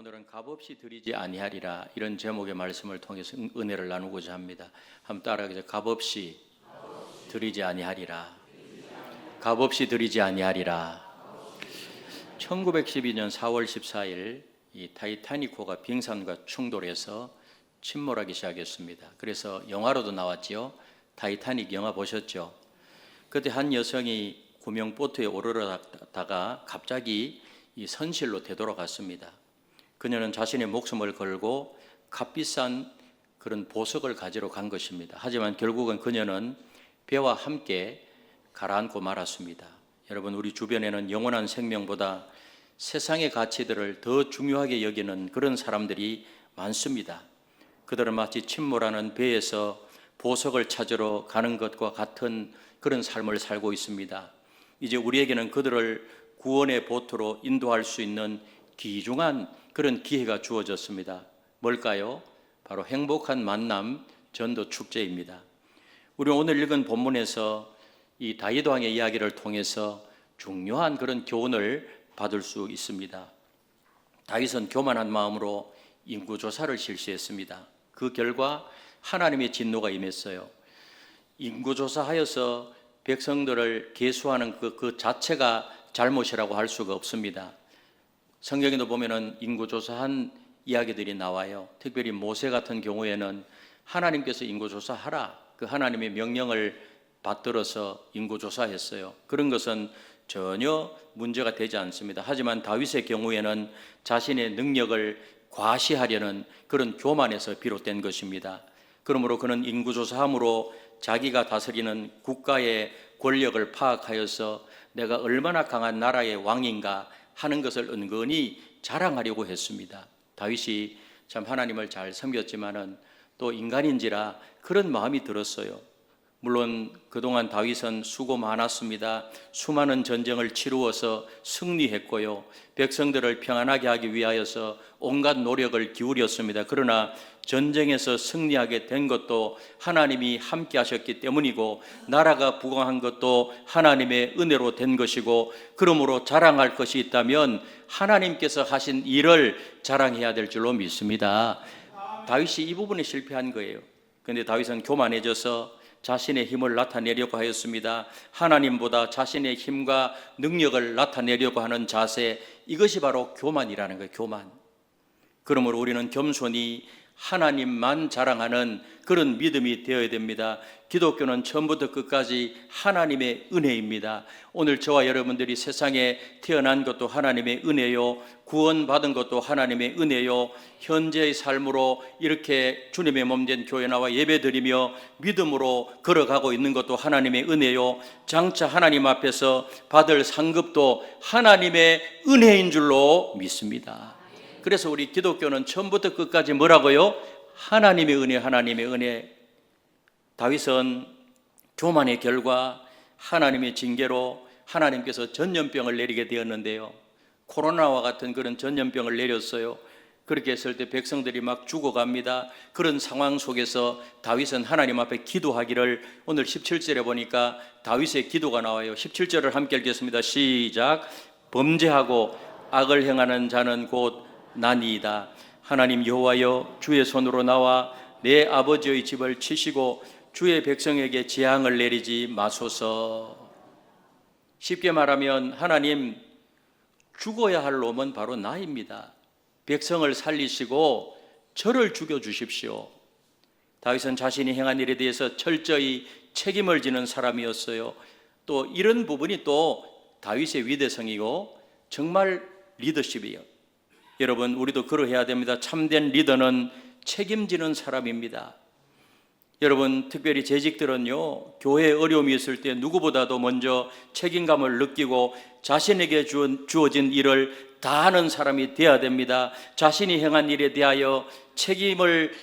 오늘은 값없이 드리지 아니하리라 이런 제목의 말씀을 통해서 은혜를 나누고자 합니다. 한번 따라하겠습니다. 값없이 드리지 아니하리라. 값없이 드리지 아니하리라. 1912년 4월 14일 이 타이타닉호가 빙산과 충돌해서 침몰하기 시작했습니다. 그래서 영화로도 나왔지요. 타이타닉 영화 보셨죠? 그때 한 여성이 구명보트에 오르려다가 갑자기 이 선실로 되돌아갔습니다. 그녀는 자신의 목숨을 걸고 값비싼 그런 보석을 가지러 간 것입니다. 하지만 결국은 그녀는 배와 함께 가라앉고 말았습니다. 여러분, 우리 주변에는 영원한 생명보다 세상의 가치들을 더 중요하게 여기는 그런 사람들이 많습니다. 그들은 마치 침몰하는 배에서 보석을 찾으러 가는 것과 같은 그런 삶을 살고 있습니다. 이제 우리에게는 그들을 구원의 보트로 인도할 수 있는 귀중한 그런 기회가 주어졌습니다. 뭘까요? 바로 행복한 만남 전도 축제입니다. 우리 오늘 읽은 본문에서 이 다윗 왕의 이야기를 통해서 중요한 그런 교훈을 받을 수 있습니다. 다윗은 교만한 마음으로 인구조사를 실시했습니다. 그 결과 하나님의 진노가 임했어요. 인구조사하여서 백성들을 계수하는 그 자체가 잘못이라고 할 수가 없습니다. 성경에도 보면은 인구조사한 이야기들이 나와요. 특별히 모세 같은 경우에는 하나님께서 인구조사하라, 그 하나님의 명령을 받들어서 인구조사했어요. 그런 것은 전혀 문제가 되지 않습니다. 하지만 다윗의 경우에는 자신의 능력을 과시하려는 그런 교만에서 비롯된 것입니다. 그러므로 그는 인구조사함으로 자기가 다스리는 국가의 권력을 파악하여서 내가 얼마나 강한 나라의 왕인가 하는 것을 은근히 자랑하려고 했습니다. 다윗이 참 하나님을 잘 섬겼지만은 또 인간인지라 그런 마음이 들었어요. 물론 그동안 다윗은 수고 많았습니다. 수많은 전쟁을 치루어서 승리했고요. 백성들을 평안하게 하기 위하여서 온갖 노력을 기울였습니다. 그러나 전쟁에서 승리하게 된 것도 하나님이 함께 하셨기 때문이고 나라가 부강한 것도 하나님의 은혜로 된 것이고 그러므로 자랑할 것이 있다면 하나님께서 하신 일을 자랑해야 될 줄로 믿습니다. 다윗이 이 부분에 실패한 거예요. 그런데 다윗은 교만해져서 자신의 힘을 나타내려고 하였습니다. 하나님보다 자신의 힘과 능력을 나타내려고 하는 자세, 이것이 바로 교만이라는 거예요. 교만. 그러므로 우리는 겸손히 하나님만 자랑하는 그런 믿음이 되어야 됩니다. 기독교는 처음부터 끝까지 하나님의 은혜입니다. 오늘 저와 여러분들이 세상에 태어난 것도 하나님의 은혜요, 구원받은 것도 하나님의 은혜요, 현재의 삶으로 이렇게 주님의 몸된 교회 나와 예배드리며 믿음으로 걸어가고 있는 것도 하나님의 은혜요, 장차 하나님 앞에서 받을 상급도 하나님의 은혜인 줄로 믿습니다. 그래서 우리 기독교는 처음부터 끝까지 뭐라고요? 하나님의 은혜, 하나님의 은혜. 다윗은 교만의 결과 하나님의 징계로 하나님께서 전염병을 내리게 되었는데요. 코로나와 같은 그런 전염병을 내렸어요. 그렇게 했을 때 백성들이 막 죽어갑니다. 그런 상황 속에서 다윗은 하나님 앞에 기도하기를, 오늘 17절에 보니까 다윗의 기도가 나와요. 17절을 함께 읽겠습니다. 시작. 범죄하고 악을 행하는 자는 곧 나니이다. 하나님 여호와여, 주의 손으로 나와 내 아버지의 집을 치시고 주의 백성에게 재앙을 내리지 마소서. 쉽게 말하면 하나님, 죽어야 할 놈은 바로 나입니다. 백성을 살리시고 저를 죽여주십시오. 다윗은 자신이 행한 일에 대해서 철저히 책임을 지는 사람이었어요. 또 이런 부분이 또 다윗의 위대성이고 정말 리더십이에요. 여러분, 우리도 그러해야 됩니다. 참된 리더는 책임지는 사람입니다. 여러분, 특별히 재직들은요, 교회에 어려움이 있을 때 누구보다도 먼저 책임감을 느끼고 자신에게 주어진 일을 다하는 사람이 되어야 됩니다. 자신이 행한 일에 대하여 책임을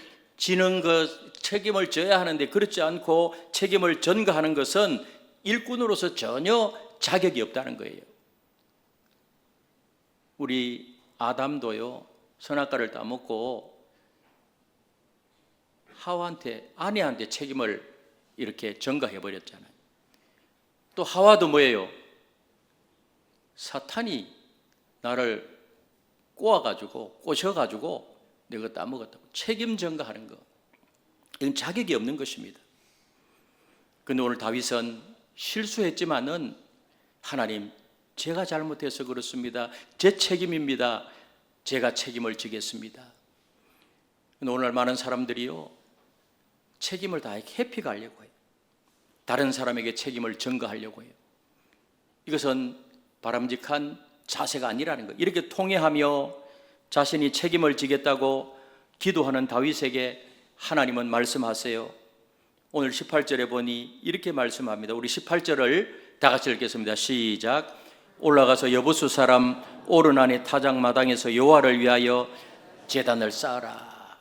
져야 하는데 그렇지 않고 책임을 전가하는 것은 일꾼으로서 전혀 자격이 없다는 거예요. 우리 아담도요, 선악과를 따먹고 하와한테, 아내한테 책임을 이렇게 전가해 버렸잖아요. 또 하와도 뭐예요? 사탄이 나를 꼬셔가지고 내가 따먹었다고 책임 전가하는 거, 이건 자격이 없는 것입니다. 그런데 오늘 다윗은 실수했지만은 하나님, 제가 잘못해서 그렇습니다. 제 책임입니다. 제가 책임을 지겠습니다. 근데 오늘 많은 사람들이요, 책임을 다 회피가 하려고 해요. 다른 사람에게 책임을 전가하려고 해요. 이것은 바람직한 자세가 아니라는 거예요. 이렇게 통회하며 자신이 책임을 지겠다고 기도하는 다윗에게 하나님은 말씀하세요. 오늘 18절에 보니 이렇게 말씀합니다. 우리 18절을 다 같이 읽겠습니다. 시작. 올라가서 여부수 사람 오르난의 타작마당에서 여호와를 위하여 제단을 쌓아라.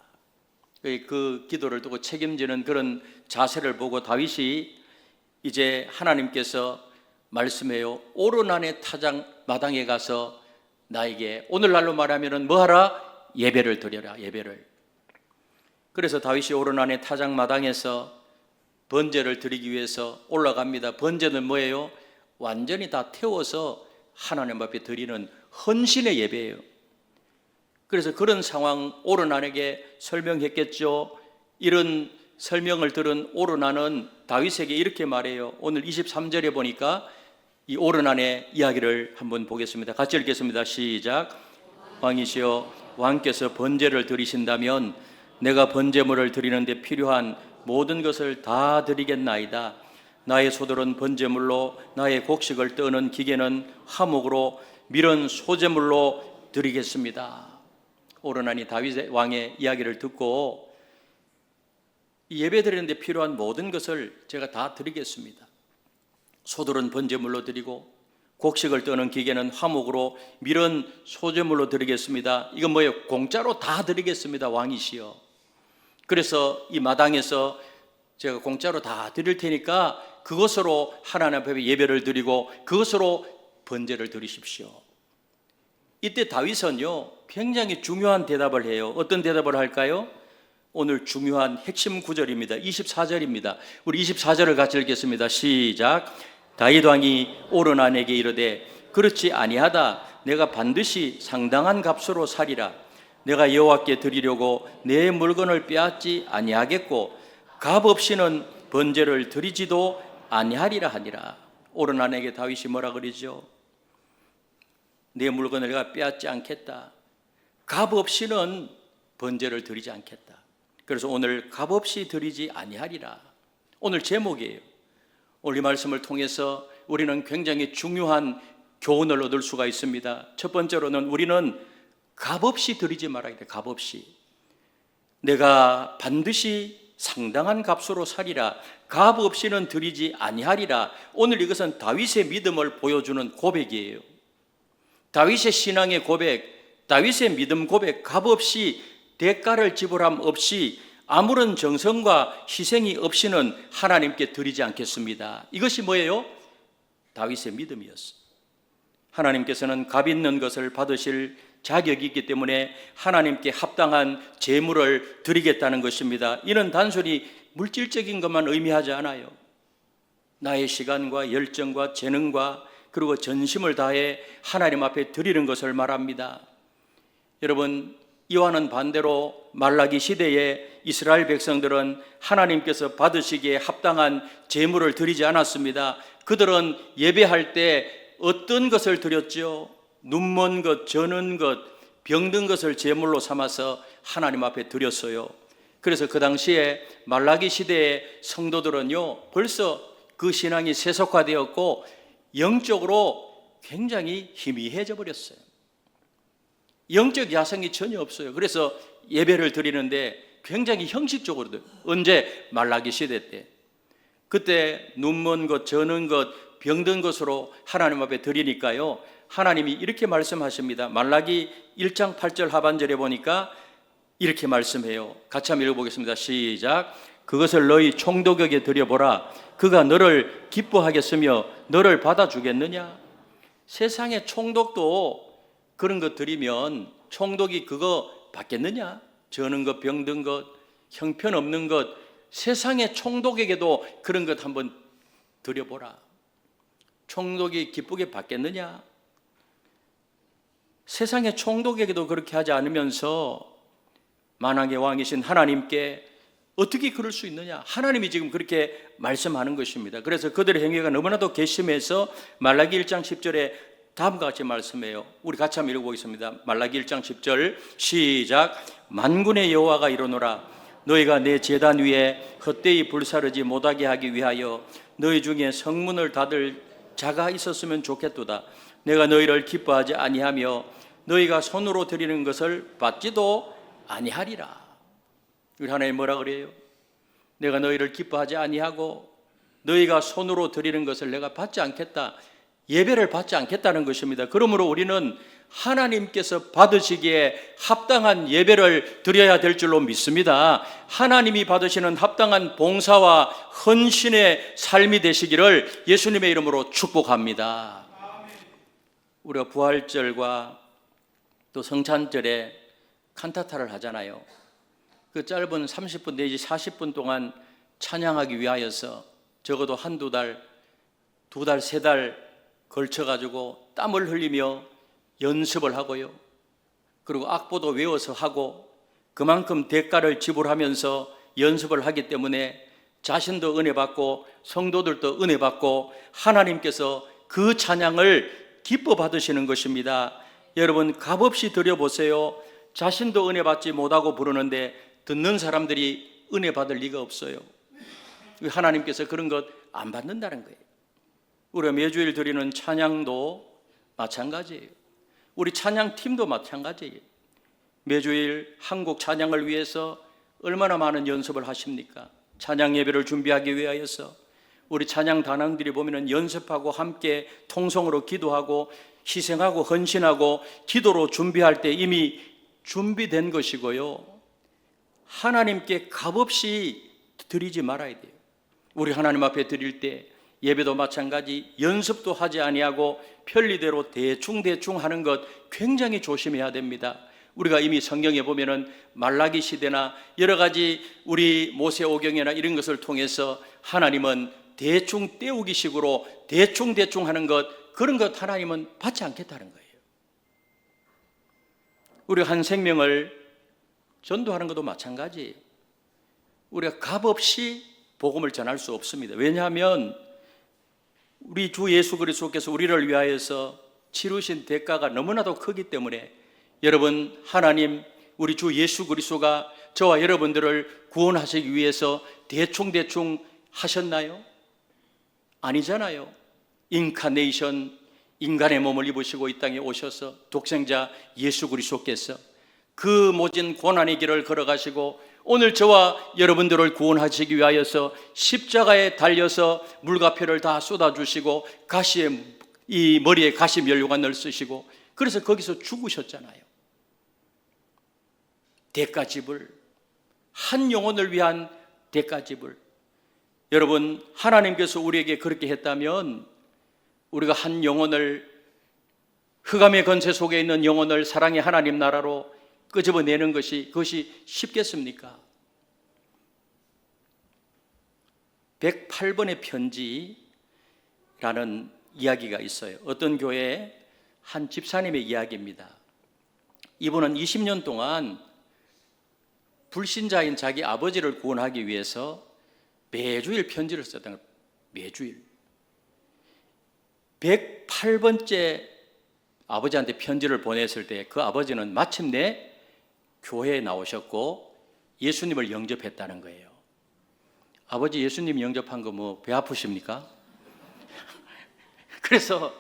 그 기도를 두고 책임지는 그런 자세를 보고 다윗이 이제 하나님께서 말씀해요. 오르난의 타작마당에 가서 나에게, 오늘날로 말하면 뭐하라? 예배를 드려라. 예배를. 그래서 다윗이 오르난의 타작마당에서 번제를 드리기 위해서 올라갑니다. 번제는 뭐예요? 완전히 다 태워서 하나님 앞에 드리는 헌신의 예배예요. 그래서 그런 상황 오르난에게 설명했겠죠. 이런 설명을 들은 오르난은 다윗에게 이렇게 말해요. 오늘 23절에 보니까 이 오르난의 이야기를 한번 보겠습니다. 같이 읽겠습니다. 시작. 왕이시여, 왕께서 번제를 드리신다면 내가 번제물을 드리는 데 필요한 모든 것을 다 드리겠나이다. 나의 소들은 번제물로, 나의 곡식을 떠는 기계는 화목으로, 밀은 소제물로 드리겠습니다. 오르난이 다윗 왕의 이야기를 듣고 예배 드리는 데 필요한 모든 것을 제가 다 드리겠습니다. 소들은 번제물로 드리고 곡식을 떠는 기계는 화목으로, 밀은 소제물로 드리겠습니다. 이건 뭐예요? 공짜로 다 드리겠습니다. 왕이시여. 그래서 이 마당에서 제가 공짜로 다 드릴 테니까 그것으로 하나님 앞에 예배를 드리고 그것으로 번제를 드리십시오. 이때 다윗은요, 굉장히 중요한 대답을 해요. 어떤 대답을 할까요? 오늘 중요한 핵심 구절입니다. 24절입니다. 우리 24절을 같이 읽겠습니다. 시작. 다윗 왕이 오르난에게 이르되 그렇지 아니하다. 내가 반드시 상당한 값으로 사리라. 내가 여호와께 드리려고 내 물건을 빼앗지 아니하겠고 값 없이는 번제를 드리지도 아니하리라 하니라. 오르난에게 다윗이 뭐라 그러죠? 내 물건을 내가 빼앗지 않겠다. 값 없이는 번제를 드리지 않겠다. 그래서 오늘 값 없이 드리지 아니하리라. 오늘 제목이에요. 오늘 이 말씀을 통해서 우리는 굉장히 중요한 교훈을 얻을 수가 있습니다. 첫 번째로는 우리는 값 없이 드리지 말아야 돼. 값 없이. 내가 반드시 상당한 값으로 사리라. 값 없이는 드리지 아니하리라. 오늘 이것은 다윗의 믿음을 보여주는 고백이에요. 다윗의 신앙의 고백, 다윗의 믿음 고백, 값 없이, 대가를 지불함 없이, 아무런 정성과 희생이 없이는 하나님께 드리지 않겠습니다. 이것이 뭐예요? 다윗의 믿음이었어요. 하나님께서는 값 있는 것을 받으실 자격이 있기 때문에 하나님께 합당한 제물을 드리겠다는 것입니다. 이는 단순히 물질적인 것만 의미하지 않아요. 나의 시간과 열정과 재능과 그리고 전심을 다해 하나님 앞에 드리는 것을 말합니다. 여러분, 이와는 반대로 말라기 시대에 이스라엘 백성들은 하나님께서 받으시기에 합당한 제물을 드리지 않았습니다. 그들은 예배할 때 어떤 것을 드렸죠? 눈먼 것, 저는 것, 병든 것을 제물로 삼아서 하나님 앞에 드렸어요. 그래서 그 당시에 말라기 시대의 성도들은요, 벌써 그 신앙이 세속화되었고 영적으로 굉장히 희미해져 버렸어요. 영적 야성이 전혀 없어요. 그래서 예배를 드리는데 굉장히 형식적으로 돼요. 언제? 말라기 시대 때. 그때 눈먼 것, 저는 것, 병든 것으로 하나님 앞에 드리니까요, 하나님이 이렇게 말씀하십니다. 말라기 1장 8절 하반절에 보니까 이렇게 말씀해요. 같이 한번 읽어보겠습니다. 시작. 그것을 너희 총독에게 드려보라. 그가 너를 기뻐하겠으며 너를 받아주겠느냐? 세상에 총독도 그런 것 드리면 총독이 그거 받겠느냐? 저는 것, 병든 것, 형편없는 것, 세상의 총독에게도 그런 것 한번 드려보라. 총독이 기쁘게 받겠느냐? 세상의 총독에게도 그렇게 하지 않으면서 만왕의 왕이신 하나님께 어떻게 그럴 수 있느냐? 하나님이 지금 그렇게 말씀하는 것입니다. 그래서 그들의 행위가 너무나도 괘씸해서 말라기 1장 10절에 다음과 같이 말씀해요. 우리 같이 한번 읽어보겠습니다. 말라기 1장 10절 시작. 만군의 여호와가 이르노라. 너희가 내 제단 위에 헛되이 불사르지 못하게 하기 위하여 너희 중에 성문을 닫을 자가 있었으면 좋겠도다. 내가 너희를 기뻐하지 아니하며 너희가 손으로 드리는 것을 받지도 아니하리라. 우리 하나님 뭐라 그래요? 내가 너희를 기뻐하지 아니하고 너희가 손으로 드리는 것을 내가 받지 않겠다. 예배를 받지 않겠다는 것입니다. 그러므로 우리는 하나님께서 받으시기에 합당한 예배를 드려야 될 줄로 믿습니다. 하나님이 받으시는 합당한 봉사와 헌신의 삶이 되시기를 예수님의 이름으로 축복합니다. 우리가 부활절과 또 성찬절에 칸타타를 하잖아요. 그 짧은 30분 내지 40분 동안 찬양하기 위하여서 적어도 한두 달, 두 달, 세 달 걸쳐가지고 땀을 흘리며 연습을 하고요. 그리고 악보도 외워서 하고 그만큼 대가를 지불하면서 연습을 하기 때문에 자신도 은혜 받고 성도들도 은혜 받고 하나님께서 그 찬양을 기뻐 받으시는 것입니다. 여러분 값없이 드려보세요. 자신도 은혜 받지 못하고 부르는데 듣는 사람들이 은혜 받을 리가 없어요. 하나님께서 그런 것 안 받는다는 거예요. 우리가 매주일 드리는 찬양도 마찬가지예요. 우리 찬양팀도 마찬가지예요. 매주일 한국 찬양을 위해서 얼마나 많은 연습을 하십니까? 찬양 예배를 준비하기 위하여서 우리 찬양 단원들이 보면 연습하고 함께 통성으로 기도하고 희생하고 헌신하고 기도로 준비할 때 이미 준비된 것이고요. 하나님께 값없이 드리지 말아야 돼요. 우리 하나님 앞에 드릴 때 예배도 마찬가지 연습도 하지 아니하고 편리대로 대충 하는 것 굉장히 조심해야 됩니다. 우리가 이미 성경에 보면은 말라기 시대나 여러 가지 우리 모세오경이나 이런 것을 통해서 하나님은 대충 때우기식으로 대충 하는 것 그런 것 하나님은 받지 않겠다는 거예요. 우리가 한 생명을 전도하는 것도 마찬가지예요. 우리가 값없이 복음을 전할 수 없습니다. 왜냐하면 우리 주 예수 그리스도께서 우리를 위하여서 치르신 대가가 너무나도 크기 때문에 여러분 하나님 우리 주 예수 그리스도가 저와 여러분들을 구원하시기 위해서 대충 하셨나요? 아니잖아요. 인카네이션 인간의 몸을 입으시고 이 땅에 오셔서 독생자 예수 그리스도께서 그 모진 고난의 길을 걸어가시고 오늘 저와 여러분들을 구원하시기 위하여서 십자가에 달려서 물과표를 다 쏟아주시고 이 머리에 가시 면류관을 쓰시고 그래서 거기서 죽으셨잖아요. 대가지불, 한 영혼을 위한 대가지불. 여러분 하나님께서 우리에게 그렇게 했다면 우리가 한 영혼을 흑암의 권세 속에 있는 영혼을 사랑의 하나님 나라로 끄집어내는 그것이 쉽겠습니까? 108번의 편지라는 이야기가 있어요. 어떤 교회의 한 집사님의 이야기입니다. 이분은 20년 동안 불신자인 자기 아버지를 구원하기 위해서 매주일 편지를 썼던 거예요. 매주일 108번째 아버지한테 편지를 보냈을 때 그 아버지는 마침내 교회에 나오셨고 예수님을 영접했다는 거예요. 아버지 예수님 영접한 거 뭐 배 아프십니까? 그래서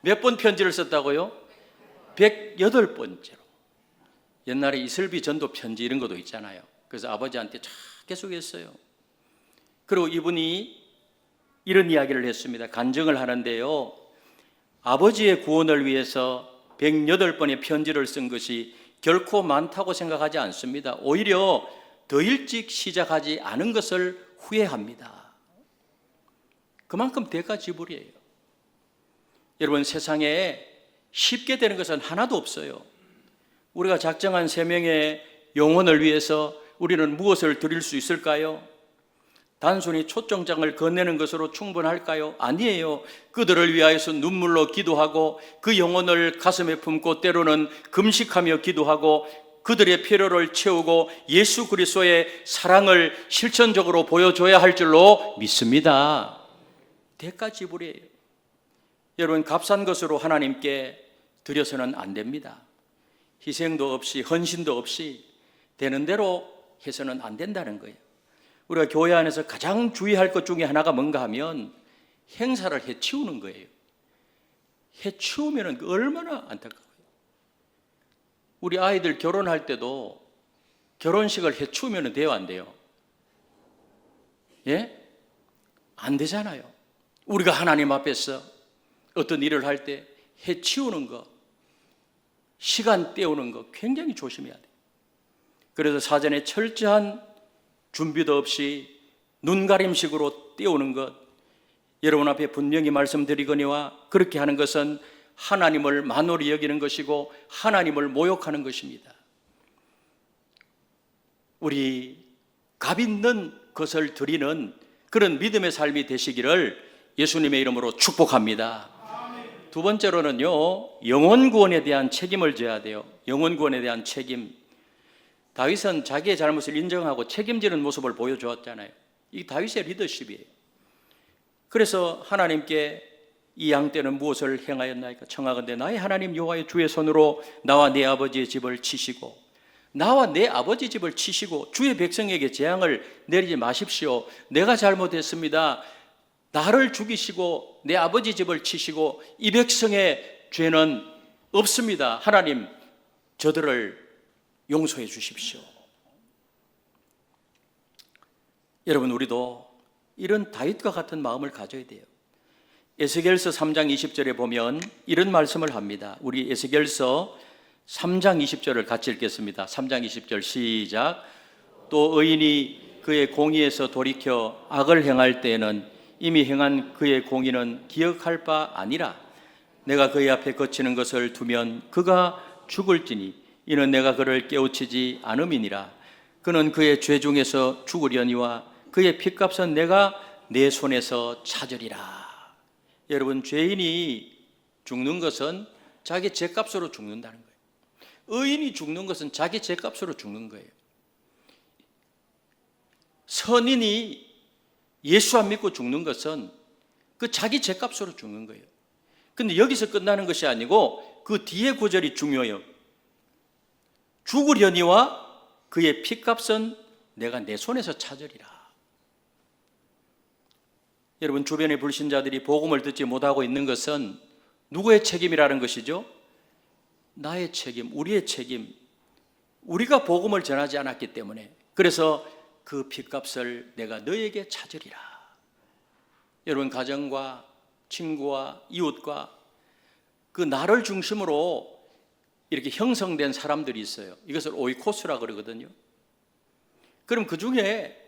몇 번 편지를 썼다고요? 108번째로. 옛날에 이슬비 전도 편지 이런 것도 있잖아요. 그래서 아버지한테 계속 했어요. 그리고 이분이 이런 이야기를 했습니다. 간증을 하는데요. 아버지의 구원을 위해서 108번의 편지를 쓴 것이 결코 많다고 생각하지 않습니다. 오히려 더 일찍 시작하지 않은 것을 후회합니다. 그만큼 대가 지불이에요. 여러분 세상에 쉽게 되는 것은 하나도 없어요. 우리가 작정한 3명의 영혼을 위해서 우리는 무엇을 드릴 수 있을까요? 단순히 초청장을 건네는 것으로 충분할까요? 아니에요. 그들을 위하여서 눈물로 기도하고 그 영혼을 가슴에 품고 때로는 금식하며 기도하고 그들의 필요를 채우고 예수 그리스도의 사랑을 실천적으로 보여줘야 할 줄로 믿습니다. 대가 지불이에요. 여러분, 값싼 것으로 하나님께 드려서는 안 됩니다. 희생도 없이 헌신도 없이 되는 대로 해서는 안 된다는 거예요. 우리가 교회 안에서 가장 주의할 것 중에 하나가 뭔가 하면 행사를 해치우는 거예요. 해치우면 얼마나 안타까워요. 우리 아이들 결혼할 때도 결혼식을 해치우면 돼요, 안 돼요? 예? 안 되잖아요. 우리가 하나님 앞에서 어떤 일을 할 때 해치우는 거, 시간 때우는 거 굉장히 조심해야 돼요. 그래서 사전에 철저한 준비도 없이 눈가림식으로 띄우는 것, 여러분 앞에 분명히 말씀드리거니와 그렇게 하는 것은 하나님을 만홀히 여기는 것이고 하나님을 모욕하는 것입니다. 우리 값 있는 것을 드리는 그런 믿음의 삶이 되시기를 예수님의 이름으로 축복합니다. 두 번째로는요, 영혼 구원에 대한 책임을 져야 돼요. 영혼 구원에 대한 책임. 다윗은 자기의 잘못을 인정하고 책임지는 모습을 보여주었잖아요. 이 다윗의 리더십이에요. 그래서 하나님께 이 양 떼는 무엇을 행하였나이까? 청하건대 나의 하나님 여호와의 주의 손으로 나와 내 아버지의 집을 치시고 나와 내 아버지 집을 치시고 주의 백성에게 재앙을 내리지 마십시오. 내가 잘못했습니다. 나를 죽이시고 내 아버지 집을 치시고 이 백성의 죄는 없습니다. 하나님, 저들을 용서해 주십시오. 여러분, 우리도 이런 다윗과 같은 마음을 가져야 돼요. 에스겔서 3장 20절에 보면 이런 말씀을 합니다. 우리 에스겔서 3장 20절을 같이 읽겠습니다. 3장 20절 시작. 또 의인이 그의 공의에서 돌이켜 악을 행할 때에는 이미 행한 그의 공의는 기억할 바 아니라 내가 그의 앞에 거치는 것을 두면 그가 죽을지니 이는 내가 그를 깨우치지 않음이니라. 그는 그의 죄 중에서 죽으려니와 그의 핏값은 내가 내 손에서 찾으리라. 여러분, 죄인이 죽는 것은 자기 죄값으로 죽는다는 거예요. 의인이 죽는 것은 자기 죄값으로 죽는 거예요. 선인이 예수 안 믿고 죽는 것은 그 자기 죄값으로 죽는 거예요. 근데 여기서 끝나는 것이 아니고 그 뒤에 구절이 중요해요. 죽으려니와 그의 핏값은 내가 내 손에서 찾으리라. 여러분, 주변의 불신자들이 복음을 듣지 못하고 있는 것은 누구의 책임이라는 것이죠? 나의 책임, 우리의 책임. 우리가 복음을 전하지 않았기 때문에. 그래서 그 핏값을 내가 너에게 찾으리라. 여러분, 가정과 친구와 이웃과 그 나를 중심으로 이렇게 형성된 사람들이 있어요. 이것을 오이코스라 그러거든요. 그럼 그 중에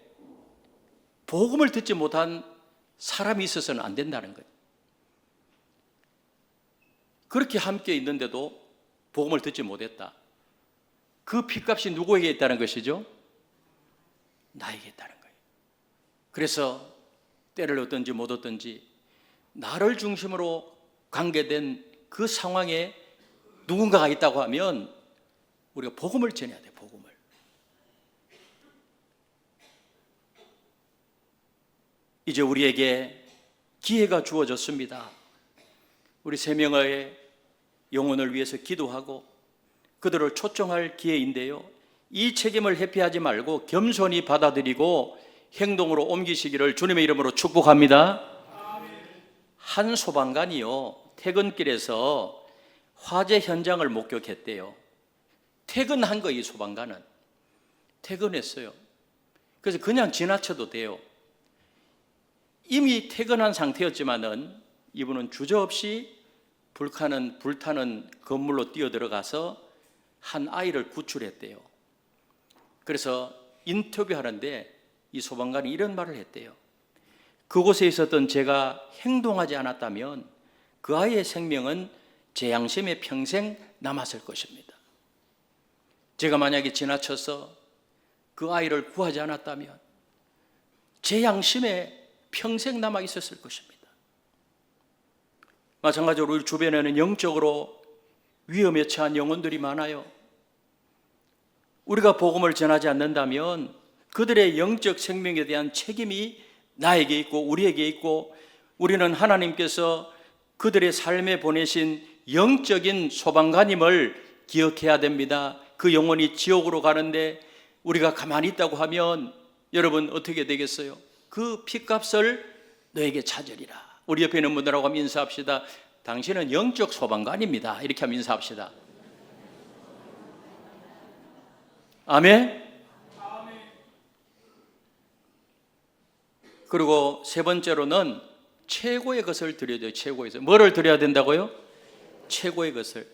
복음을 듣지 못한 사람이 있어서는 안 된다는 거예요. 그렇게 함께 있는데도 복음을 듣지 못했다. 그 핏값이 누구에게 있다는 것이죠? 나에게 있다는 거예요. 그래서 때를 얻든지 못 얻든지 나를 중심으로 관계된 그 상황에 누군가가 있다고 하면 우리가 복음을 전해야 돼, 복음을. 이제 우리에게 기회가 주어졌습니다. 우리 세 명의 영혼을 위해서 기도하고 그들을 초청할 기회인데요. 이 책임을 회피하지 말고 겸손히 받아들이고 행동으로 옮기시기를 주님의 이름으로 축복합니다. 한 소방관이요, 퇴근길에서 화재 현장을 목격했대요. 퇴근한 거, 이 소방관은. 퇴근했어요. 그래서 그냥 지나쳐도 돼요. 이미 퇴근한 상태였지만은 이분은 주저없이 불타는 건물로 뛰어들어가서 한 아이를 구출했대요. 그래서 인터뷰하는데 이 소방관이 이런 말을 했대요. 그곳에 있었던 제가 행동하지 않았다면 그 아이의 생명은 제 양심에 평생 남았을 것입니다. 제가 만약에 지나쳐서 그 아이를 구하지 않았다면 제 양심에 평생 남아 있었을 것입니다. 마찬가지로 우리 주변에는 영적으로 위험에 처한 영혼들이 많아요. 우리가 복음을 전하지 않는다면 그들의 영적 생명에 대한 책임이 나에게 있고 우리에게 있고, 우리는 하나님께서 그들의 삶에 보내신 영적인 소방관임을 기억해야 됩니다. 그 영혼이 지옥으로 가는데 우리가 가만히 있다고 하면 여러분 어떻게 되겠어요? 그 핏값을 너에게 찾으리라. 우리 옆에 있는 분들하고 한번 인사합시다. 당신은 영적 소방관입니다. 이렇게 한번 인사합시다. 아멘. 그리고 세 번째로는 최고의 것을 드려야 돼요. 최고의 것을. 뭐를 드려야 된다고요? 최고의 것을.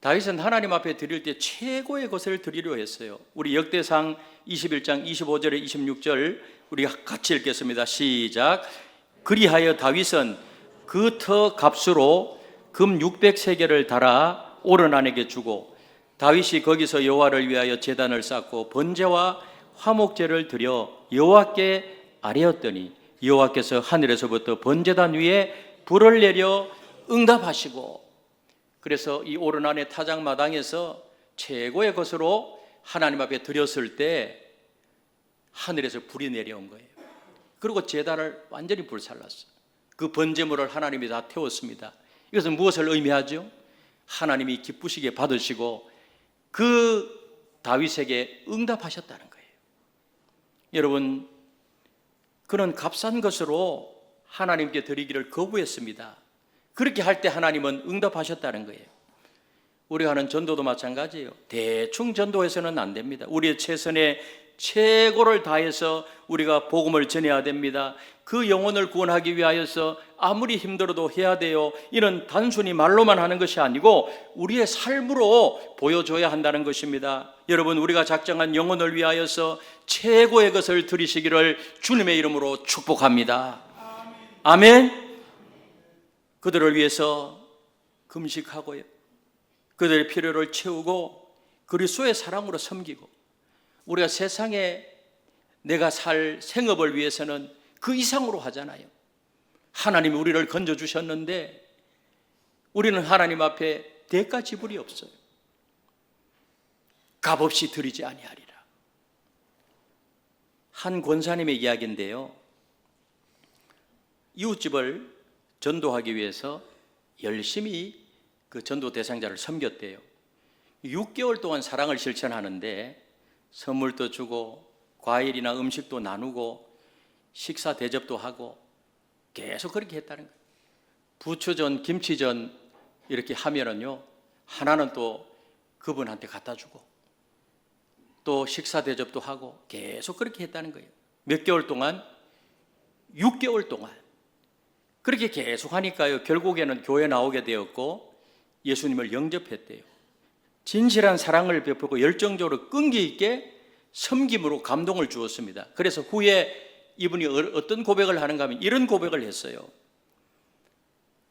다윗은 하나님 앞에 드릴 때 최고의 것을 드리려 했어요. 우리 역대상 21장 25절에 26절 우리 같이 읽겠습니다. 시작. 그리하여 다윗은 그 터 값으로 금 600세겔을 달아 오르난에게 주고, 다윗이 거기서 여호와를 위하여 제단을 쌓고 번제와 화목제를 드려 여호와께 아뢰었더니 여호와께서 하늘에서부터 번제단 위에 불을 내려 응답하시고, 그래서 이 오르난의 타작마당에서 최고의 것으로 하나님 앞에 드렸을 때 하늘에서 불이 내려온 거예요. 그리고 제단을 완전히 불살랐어요. 그 번제물을 하나님이 다 태웠습니다. 이것은 무엇을 의미하죠? 하나님이 기쁘시게 받으시고 그 다윗에게 응답하셨다는 거예요. 여러분, 그는 값싼 것으로 하나님께 드리기를 거부했습니다. 그렇게 할 때 하나님은 응답하셨다는 거예요. 우리가 하는 전도도 마찬가지예요. 대충 전도해서는 안 됩니다. 우리의 최선의 최고를 다해서 우리가 복음을 전해야 됩니다. 그 영혼을 구원하기 위하여서 아무리 힘들어도 해야 돼요. 이는 단순히 말로만 하는 것이 아니고 우리의 삶으로 보여줘야 한다는 것입니다. 여러분, 우리가 작정한 영혼을 위하여서 최고의 것을 드리시기를 주님의 이름으로 축복합니다. 아멘. 그들을 위해서 금식하고요, 그들의 필요를 채우고 그리스도의 사랑으로 섬기고, 우리가 세상에 내가 살 생업을 위해서는 그 이상으로 하잖아요. 하나님이 우리를 건져주셨는데 우리는 하나님 앞에 대가 지불이 없어요. 값없이 드리지 아니하리라. 한 권사님의 이야기인데요, 이웃집을 전도하기 위해서 열심히 그 전도 대상자를 섬겼대요. 6개월 동안 사랑을 실천하는데 선물도 주고 과일이나 음식도 나누고 식사 대접도 하고 계속 그렇게 했다는 거예요. 부추전, 김치전 이렇게 하면은요, 하나는 또 그분한테 갖다 주고 또 식사 대접도 하고 계속 그렇게 했다는 거예요. 몇 개월 동안? 6개월 동안 그렇게 계속 하니까요, 결국에는 교회 나오게 되었고 예수님을 영접했대요. 진실한 사랑을 베풀고 열정적으로 끈기 있게 섬김으로 감동을 주었습니다. 그래서 후에 이분이 어떤 고백을 하는가 하면 이런 고백을 했어요.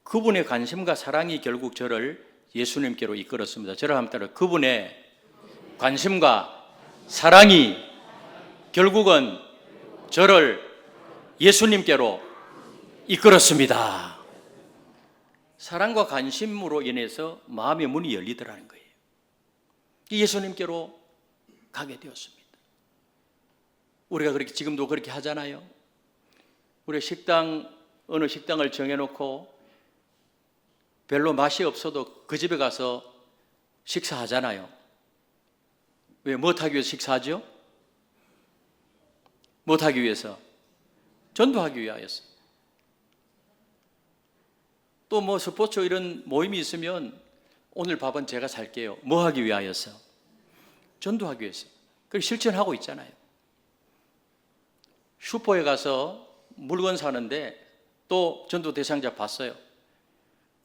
그분의 관심과 사랑이 결국 저를 예수님께로 이끌었습니다. 저를 한번 따라, 그분의 관심과 사랑이 결국은 저를 예수님께로 이끌었습니다. 사랑과 관심으로 인해서 마음의 문이 열리더라는 거예요. 예수님께로 가게 되었습니다. 우리가 그렇게 지금도 그렇게 하잖아요. 우리 어느 식당을 정해놓고 별로 맛이 없어도 그 집에 가서 식사하잖아요. 왜? 무엇하기 위해서 식사하죠? 무엇하기 위해서? 전도하기 위하여서. 또 뭐 스포츠 이런 모임이 있으면 오늘 밥은 제가 살게요. 뭐 하기 위하여서? 전도하기 위해서. 그렇게 실천하고 있잖아요. 슈퍼에 가서 물건 사는데 또 전도 대상자 봤어요.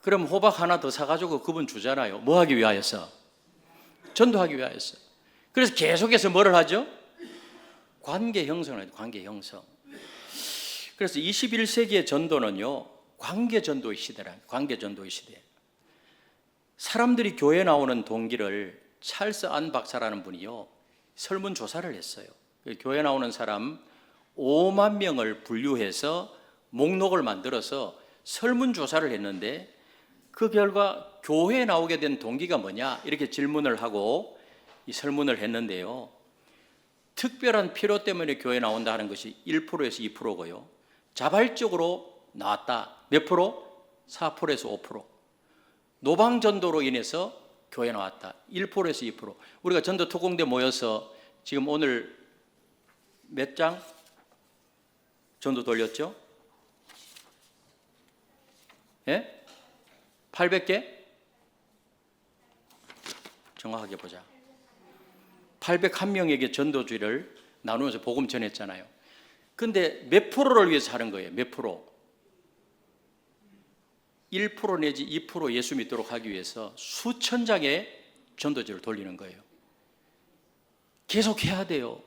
그럼 호박 하나 더 사가지고 그분 주잖아요. 뭐 하기 위하여서? 전도하기 위하여서. 그래서 계속해서 뭐를 하죠? 관계 형성을 해요. 관계 형성. 그래서 21세기의 전도는요, 관계 전도의 시대라. 관계 전도의 시대. 사람들이 교회 나오는 동기를 찰스 안 박사라는 분이요, 설문조사를 했어요. 교회 나오는 사람 5만 명을 분류해서 목록을 만들어서 설문조사를 했는데 그 결과 교회에 나오게 된 동기가 뭐냐 이렇게 질문을 하고 이 설문을 했는데요. 특별한 필요 때문에 교회에 나온다는 것이 1%에서 2%고요. 자발적으로 나왔다. 몇 프로? 4%에서 5%. 노방전도로 인해서 교회에 나왔다. 1%에서 2%. 우리가 전도 특공대 모여서 지금 오늘 몇 장 전도 돌렸죠? 예? 800개? 정확하게 보자. 801명에게 전도주의를 나누면서 복음 전했잖아요. 근데 몇 프로를 위해서 하는 거예요? 몇 프로? 1% 내지 2% 예수 믿도록 하기 위해서 수천 장의 전도지를 돌리는 거예요. 계속 해야 돼요.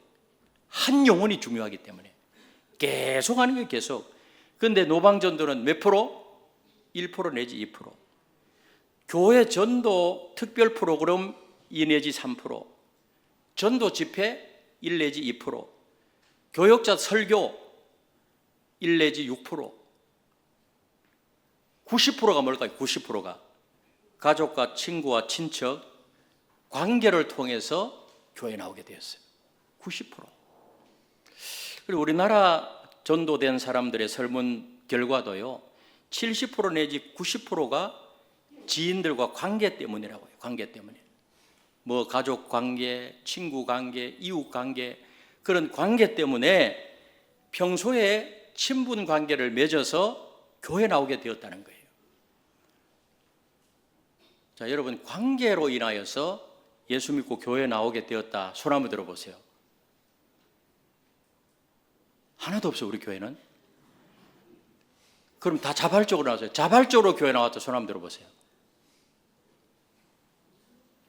한 영혼이 중요하기 때문에 계속 하는 거예요. 계속. 그런데 노방전도는 몇 프로? 1% 내지 2%. 교회 전도 특별 프로그램 2 내지 3%. 전도 집회 1 내지 2%. 교역자 설교 1 내지 6%. 90%가 뭘까요? 90%가 가족과 친구와 친척 관계를 통해서 교회에 나오게 되었어요. 90%. 그리고 우리나라 전도된 사람들의 설문 결과도요. 70% 내지 90%가 지인들과 관계 때문이라고요. 관계 때문에. 뭐 가족 관계, 친구 관계, 이웃 관계 그런 관계 때문에 평소에 친분 관계를 맺어서 교회에 나오게 되었다는 거예요. 자, 여러분 관계로 인하여서 예수 믿고 교회에 나오게 되었다. 손 한번 들어보세요. 하나도 없어요. 우리 교회는. 그럼 다 자발적으로 나왔어요. 자발적으로 교회 나왔다. 손 한번 들어보세요.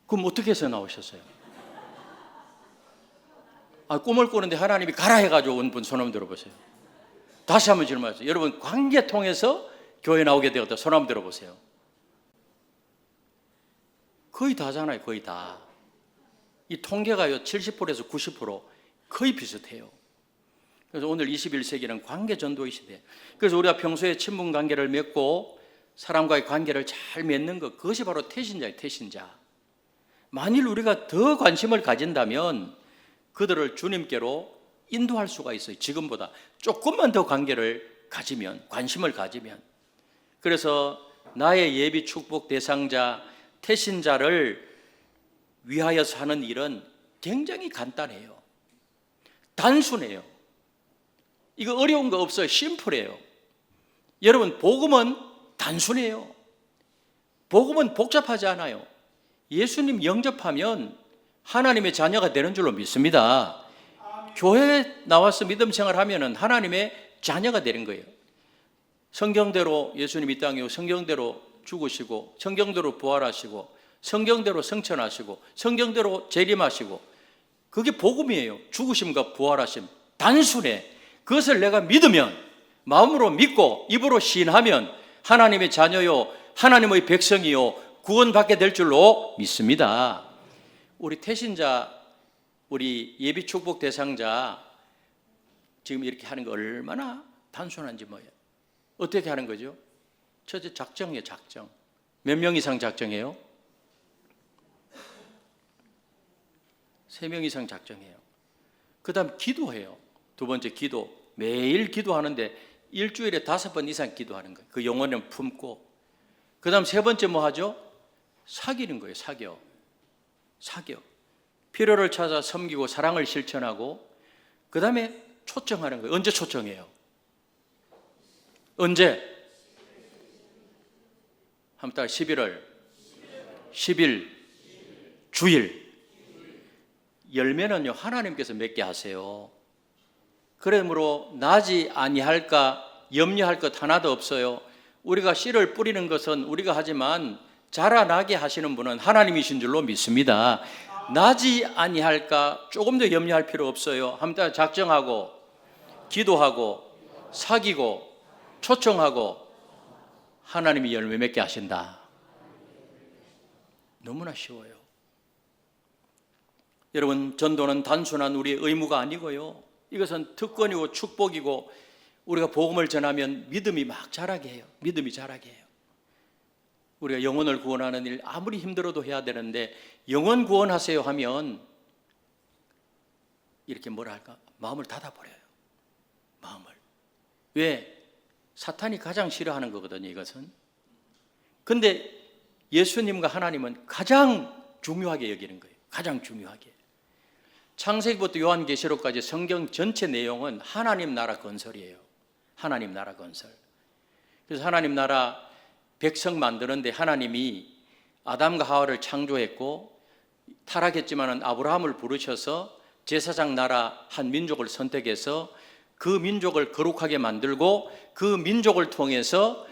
그럼 어떻게 해서 나오셨어요? 꿈을 꾸는데 하나님이 가라 해가지고 온 분 손 한번 들어보세요. 다시 한번 질문하세요. 여러분 관계 통해서 교회 나오게 되었다. 손 한번 들어보세요. 거의 다잖아요. 거의 다. 이 통계가요 70%에서 90% 거의 비슷해요. 그래서 오늘 21세기는 관계 전도의 시대. 그래서 우리가 평소에 친분 관계를 맺고 사람과의 관계를 잘 맺는 것, 그것이 바로 태신자예요. 태신자. 만일 우리가 더 관심을 가진다면 그들을 주님께로 인도할 수가 있어요. 지금보다 조금만 더 관계를 가지면, 관심을 가지면. 그래서 나의 예비 축복 대상자, 태신자를 위하여서 하는 일은 굉장히 간단해요. 단순해요. 이거 어려운 거 없어요. 심플해요. 여러분 복음은 단순해요. 복음은 복잡하지 않아요. 예수님 영접하면 하나님의 자녀가 되는 줄로 믿습니다. 교회에 나와서 믿음 생활하면 하나님의 자녀가 되는 거예요. 성경대로 예수님 이 땅에 성경대로 죽으시고 성경대로 부활하시고 성경대로 성천하시고 성경대로 재림하시고 그게 복음이에요. 죽으심과 부활하심. 단순해. 그것을 내가 믿으면 마음으로 믿고 입으로 시인하면 하나님의 자녀요 하나님의 백성이요 구원받게 될 줄로 믿습니다. 우리 태신자, 우리 예비 축복 대상자 지금 이렇게 하는 거 얼마나 단순한지 뭐예요. 어떻게 하는 거죠? 첫째 작정이에요. 작정. 몇 명 이상 작정해요? 3명 이상 작정해요. 그 다음 기도해요. 두 번째 기도. 매일 기도하는데 일주일에 5번 이상 기도하는 거예요. 그 영혼을 품고. 그 다음 세 번째 뭐 하죠? 사귀는 거예요. 사겨. 필요를 찾아 섬기고 사랑을 실천하고 그 다음에 초청하는 거예요. 언제 초청해요? 언제? 한 달 11월 10일 주일 열매는요 하나님께서 맺게 하세요. 그러므로 나지 아니할까 염려할 것 하나도 없어요. 우리가 씨를 뿌리는 것은 우리가 하지만 자라나게 하시는 분은 하나님이신 줄로 믿습니다. 나지 아니할까 조금 더 염려할 필요 없어요. 한번 작정하고 기도하고 사귀고 초청하고 하나님이 열매 맺게 하신다. 너무나 쉬워요. 여러분 전도는 단순한 우리의 의무가 아니고요. 이것은 특권이고 축복이고 우리가 복음을 전하면 믿음이 막 자라게 해요. 믿음이 자라게 해요. 우리가 영혼을 구원하는 일 아무리 힘들어도 해야 되는데 영혼 구원하세요 하면 이렇게 뭐라 할까? 마음을 닫아버려요. 마음을. 왜? 사탄이 가장 싫어하는 거거든요, 이것은. 근데 예수님과 하나님은 가장 중요하게 여기는 거예요. 가장 중요하게. 창세기부터 요한계시록까지 성경 전체 내용은 하나님 나라 건설이에요. 하나님 나라 건설. 그래서 하나님 나라 백성 만드는데 하나님이 아담과 하와를 창조했고 타락했지만은 아브라함을 부르셔서 제사장 나라 한 민족을 선택해서 그 민족을 거룩하게 만들고 그 민족을 통해서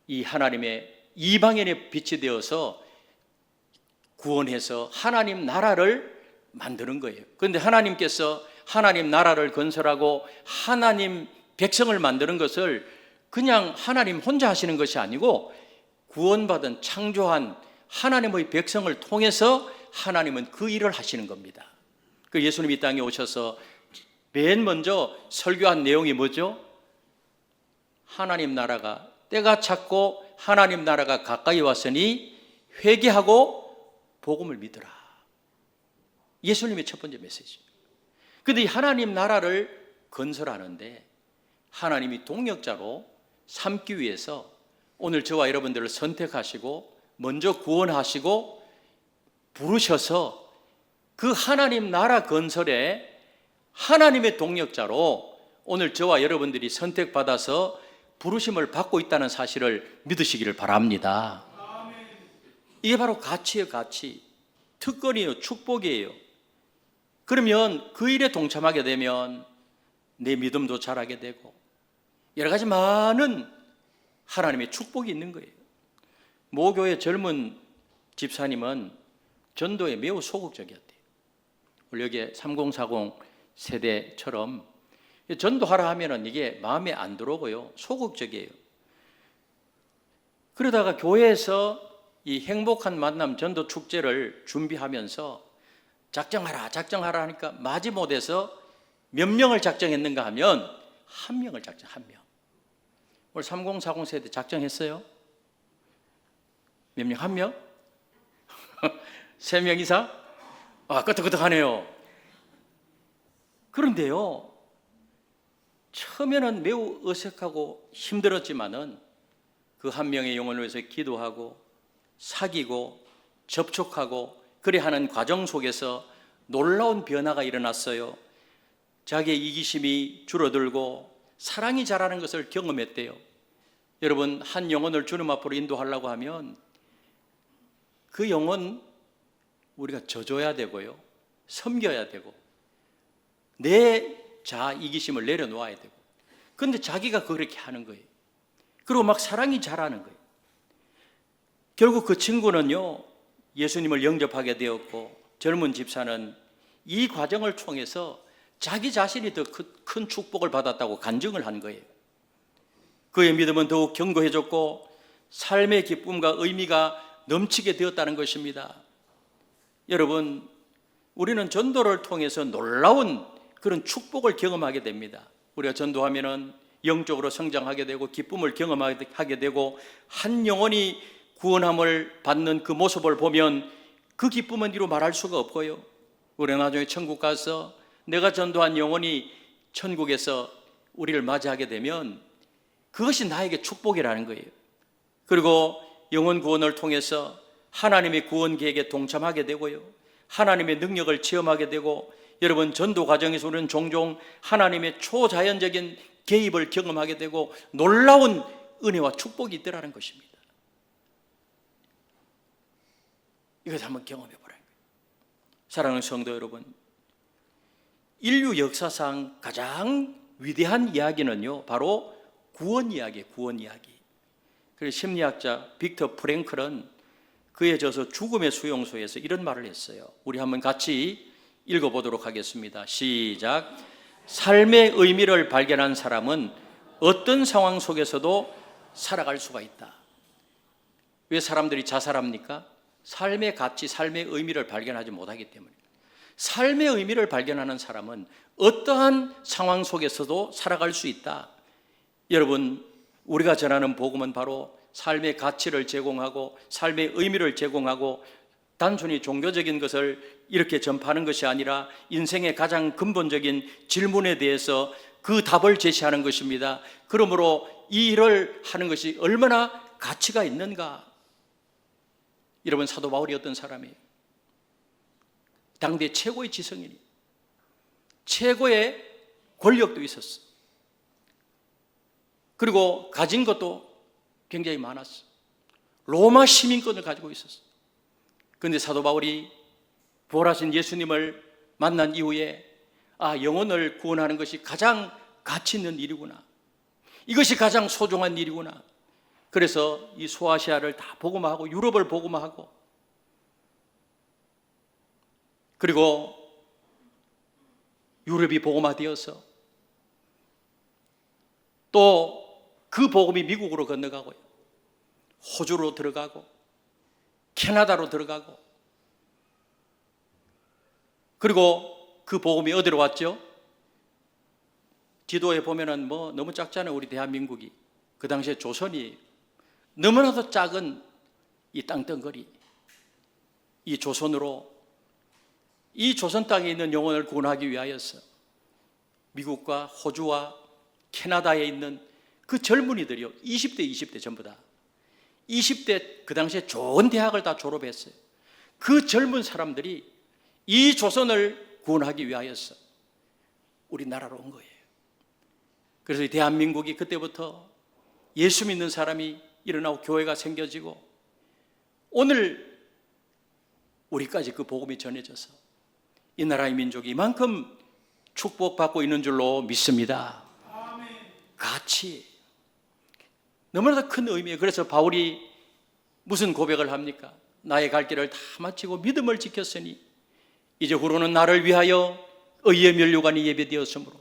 이 하나님의 이방인의 빛이 되어서 구원해서 하나님 나라를 만드는 거예요. 그런데 하나님께서 하나님 나라를 건설하고 하나님 백성을 만드는 것을 그냥 하나님 혼자 하시는 것이 아니고 구원받은 창조한 하나님의 백성을 통해서 하나님은 그 일을 하시는 겁니다. 그 예수님이 이 땅에 오셔서 맨 먼저 설교한 내용이 뭐죠? 하나님 나라가 때가 찼고 하나님 나라가 가까이 왔으니 회개하고 복음을 믿으라. 예수님의 첫 번째 메시지. 그런데 이 하나님 나라를 건설하는데 하나님이 동력자로 삼기 위해서 오늘 저와 여러분들을 선택하시고 먼저 구원하시고 부르셔서 그 하나님 나라 건설에 하나님의 동력자로 오늘 저와 여러분들이 선택받아서 부르심을 받고 있다는 사실을 믿으시기를 바랍니다. 이게 바로 가치예요, 가치. 특권이에요, 축복이에요. 그러면 그 일에 동참하게 되면 내 믿음도 자라게 되고 여러 가지 많은 하나님의 축복이 있는 거예요. 모교의 젊은 집사님은 전도에 매우 소극적이었대요. 여기 3040 세대처럼 전도하라 하면은 이게 마음에 안 들어오고요. 소극적이에요. 그러다가 교회에서 이 행복한 만남 전도 축제를 준비하면서 작정하라 하니까 마지못해서 몇 명을 작정했는가 하면 한 명을 한 명. 오늘 3040 세대 작정했어요? 몇 명? 한 명? 3명 이상? 아, 끄덕끄덕하네요. 그런데요, 처음에는 매우 어색하고 힘들었지만은 그 한 명의 영혼을 위해서 기도하고 사귀고 접촉하고 그래 하는 과정 속에서 놀라운 변화가 일어났어요. 자기의 이기심이 줄어들고 사랑이 자라는 것을 경험했대요. 여러분, 한 영혼을 주님 앞으로 인도하려고 하면 그 영혼 우리가 져줘야 되고요, 섬겨야 되고 내 자아 이기심을 내려놓아야 되고, 그런데 자기가 그렇게 하는 거예요. 그리고 막 사랑이 자라는 거예요. 결국 그 친구는요, 예수님을 영접하게 되었고 젊은 집사는 이 과정을 통해서 자기 자신이 더 큰 축복을 받았다고 간증을 한 거예요. 그의 믿음은 더욱 견고해졌고 삶의 기쁨과 의미가 넘치게 되었다는 것입니다. 여러분, 우리는 전도를 통해서 놀라운 그런 축복을 경험하게 됩니다. 우리가 전도하면은 영적으로 성장하게 되고 기쁨을 경험하게 되고 한 영혼이 구원함을 받는 그 모습을 보면 그 기쁨은 이루 말할 수가 없고요. 우리가 나중에 천국 가서 내가 전도한 영혼이 천국에서 우리를 맞이하게 되면 그것이 나에게 축복이라는 거예요. 그리고 영혼 구원을 통해서 하나님의 구원 계획에 동참하게 되고요, 하나님의 능력을 체험하게 되고, 여러분, 전도 과정에서 우리는 종종 하나님의 초자연적인 개입을 경험하게 되고 놀라운 은혜와 축복이 있더라는 것입니다. 이것을 한번 경험해 보라는 거예요. 사랑하는 성도 여러분, 인류 역사상 가장 위대한 이야기는요, 바로 구원 이야기예요. 구원 이야기. 그래서 심리학자 빅터 프랭클은 그에 져서 죽음의 수용소에서 이런 말을 했어요. 우리 한번 같이 읽어보도록 하겠습니다. 시작. 삶의 의미를 발견한 사람은 어떤 상황 속에서도 살아갈 수가 있다. 왜 사람들이 자살합니까? 삶의 가치, 삶의 의미를 발견하지 못하기 때문에. 삶의 의미를 발견하는 사람은 어떠한 상황 속에서도 살아갈 수 있다. 여러분, 우리가 전하는 복음은 바로 삶의 가치를 제공하고 삶의 의미를 제공하고 단순히 종교적인 것을 이렇게 전파하는 것이 아니라 인생의 가장 근본적인 질문에 대해서 그 답을 제시하는 것입니다. 그러므로 이 일을 하는 것이 얼마나 가치가 있는가. 여러분, 사도 바울이 어떤 사람이에요? 당대 최고의 지성인이, 최고의 권력도 있었어. 그리고 가진 것도 굉장히 많았어. 로마 시민권을 가지고 있었어. 그런데 사도 바울이 부활하신 예수님을 만난 이후에 영혼을 구원하는 것이 가장 가치 있는 일이구나. 이것이 가장 소중한 일이구나. 그래서 이 소아시아를 다 복음화하고 유럽을 복음화하고 그리고 유럽이 복음화되어서 또 그 복음이 미국으로 건너가고요. 호주로 들어가고 캐나다로 들어가고 그리고 그 복음이 어디로 왔죠? 지도에 보면은 너무 작잖아요. 우리 대한민국이. 그 당시에 조선이 너무나도 작은 이 땅덩어리, 이 조선으로 이 조선 땅에 있는 영혼을 구원하기 위하여서 미국과 호주와 캐나다에 있는 그 젊은이들이요. 20대, 20대 전부 다. 20대 그 당시에 좋은 대학을 다 졸업했어요. 그 젊은 사람들이 이 조선을 구원하기 위하여서 우리나라로 온 거예요. 그래서 대한민국이 그때부터 예수 믿는 사람이 일어나고 교회가 생겨지고 오늘 우리까지 그 복음이 전해져서 이 나라의 민족이 이만큼 축복받고 있는 줄로 믿습니다. 가치, 너무나도 큰 의미예요. 그래서 바울이 무슨 고백을 합니까? 나의 갈 길을 다 마치고 믿음을 지켰으니 이제 후로는 나를 위하여 의의 면류관이 예배되었으므로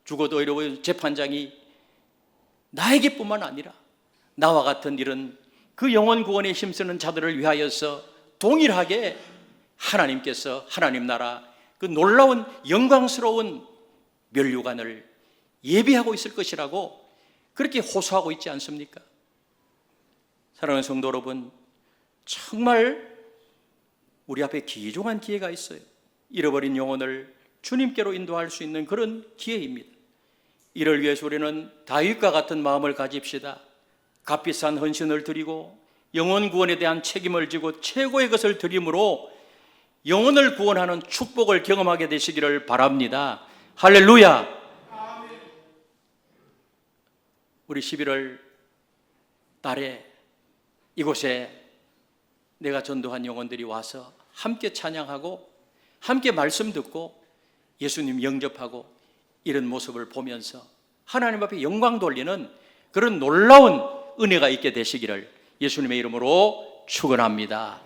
죽어도 의로운 재판장이 나에게뿐만 아니라 나와 같은 이런 그 영혼 구원에 힘쓰는 자들을 위하여서 동일하게 하나님께서 하나님 나라 그 놀라운 영광스러운 면류관을 예비하고 있을 것이라고 그렇게 호소하고 있지 않습니까? 사랑하는 성도 여러분, 정말 우리 앞에 귀중한 기회가 있어요. 잃어버린 영혼을 주님께로 인도할 수 있는 그런 기회입니다. 이를 위해서 우리는 다윗과 같은 마음을 가집시다. 값비싼 헌신을 드리고 영혼 구원에 대한 책임을 지고 최고의 것을 드림으로 영혼을 구원하는 축복을 경험하게 되시기를 바랍니다. 할렐루야! 우리 11월 달에 이곳에 내가 전도한 영혼들이 와서 함께 찬양하고 함께 말씀 듣고 예수님 영접하고 이런 모습을 보면서 하나님 앞에 영광 돌리는 그런 놀라운 은혜가 있게 되시기를 예수님의 이름으로 축원합니다.